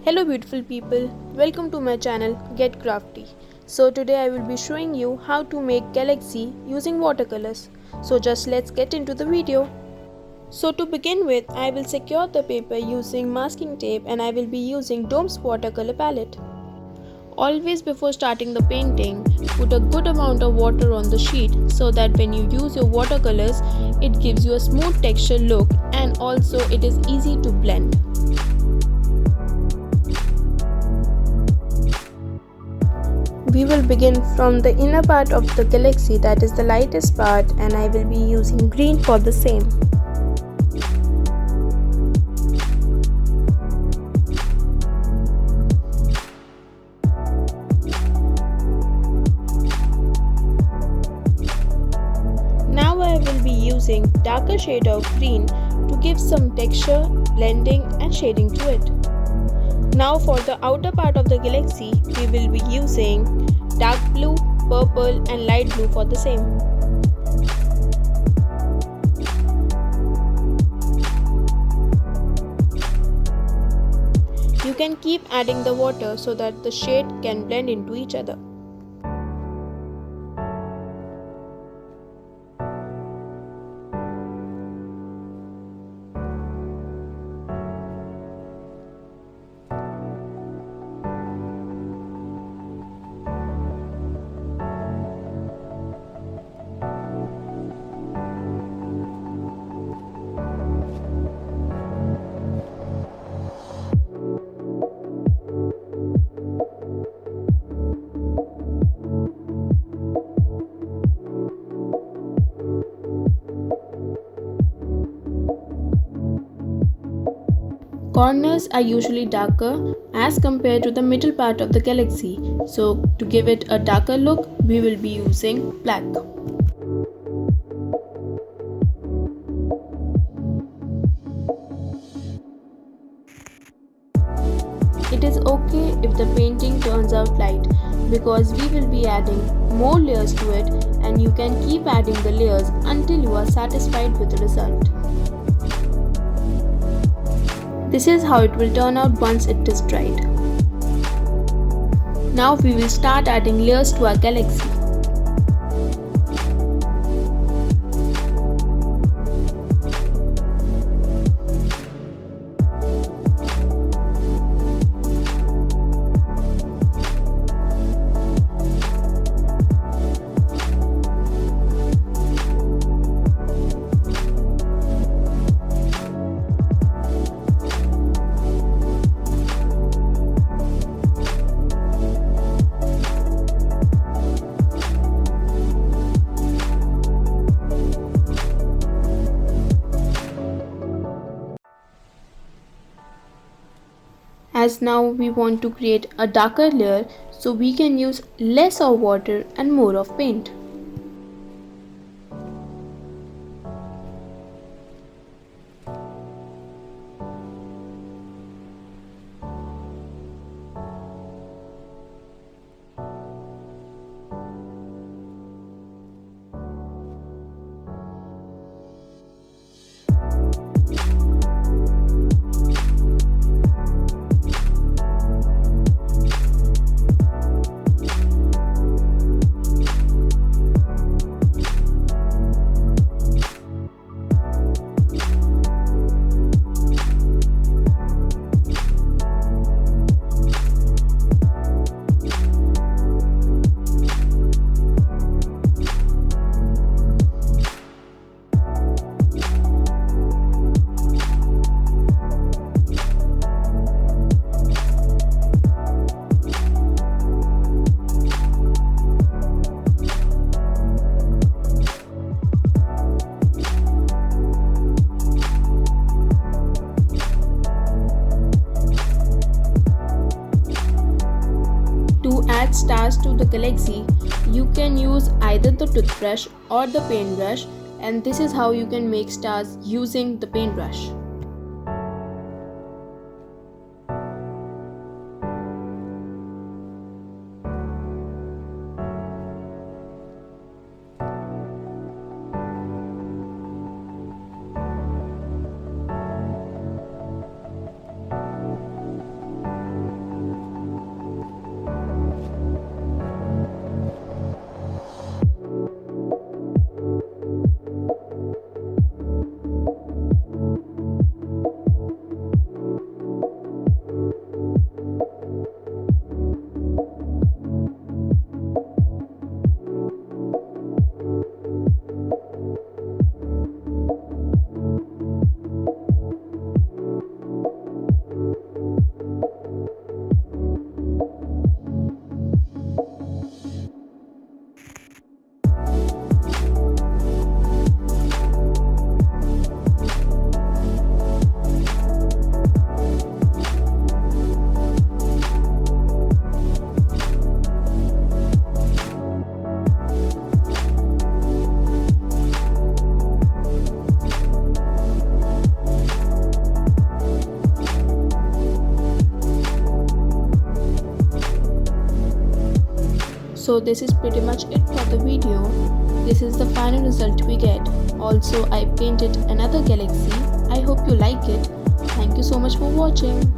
Hello beautiful people, welcome to my channel Get Crafty. So today I will be showing you how to make galaxy using watercolors. So just let's get into the video. So to begin with, I will secure the paper using masking tape and I will be using Dome's watercolor palette. Always before starting the painting, put a good amount of water on the sheet so that when you use your watercolors, it gives you a smooth texture look and also it is easy to blend. We will begin from the inner part of the galaxy, that is the lightest part, and I will be using green for the same. Now I will be using darker shade of green to give some texture, blending and shading to it. Now for the outer part of the galaxy, we will be using dark blue, purple and light blue for the same. You can keep adding the water so that the shade can blend into each other. Corners are usually darker as compared to the middle part of the galaxy, so to give it a darker look, we will be using black. It is okay if the painting turns out light because we will be adding more layers to it and you can keep adding the layers until you are satisfied with the result. This is how it will turn out once it is dried. Now we will start adding layers to our galaxy. As now we want to create a darker layer, so we can use less of water and more of paint. To add stars to the galaxy, you can use either the toothbrush or the paintbrush, and this is how you can make stars using the paintbrush. So this is pretty much it for the video. This is the final result we get. Also, I painted another galaxy. I hope you like it. Thank you so much for watching.